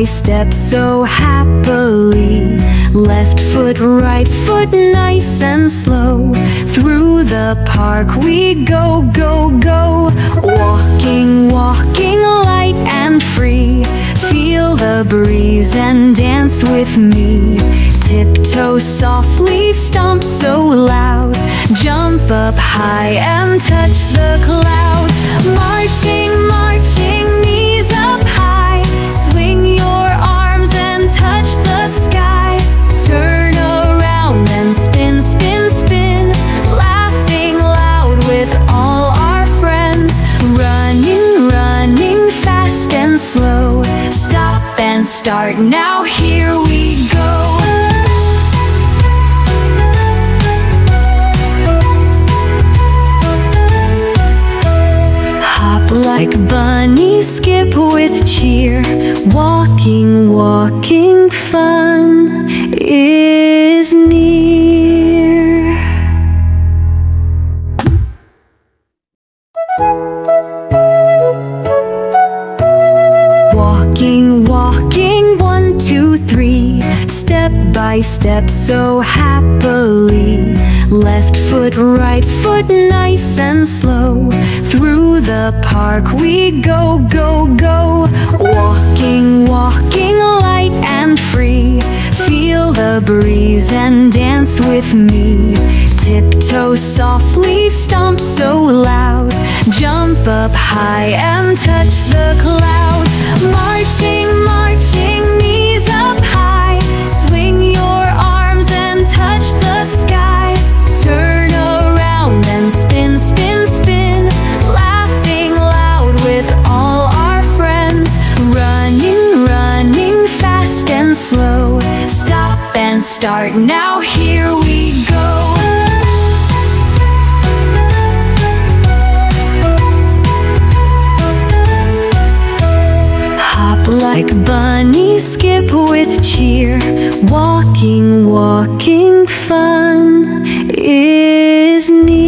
by step so happily. Left foot, right foot, nice and slow. Through the park we go, go, go. Walking, walking, light and free. Feel the breeze and dance with me. Tiptoe softly, stomp so loud. Jump up high and touch the clouds. Marching, marching, knees up high. Swing your arms and touch the sky. Turn around and spin, spin, spin. Laughing loud with all our friends. Running, running, fast and slow. Stop and start, now here we go. Hop like bunny, skip with cheer. Walking, walking, fun is near. Walking, walking, 1, 2, 3. Step by step so happily. Left foot, right foot, nice and slow. Through the park we go, go, go. Walking, walking, light and free. Feel the breeze and dance with me. Tiptoe softly, stomp so loud. Jump up high and touch the clouds. Marching, marching, knees up high. Swing your arms and touch the sky. Turn around and spin, spin, spin. Laughing loud with all our friends. Running, running, fast and slow. Stop and start, now here we go. Hop like bunny, skip with cheer. Walking, walking, fun is near.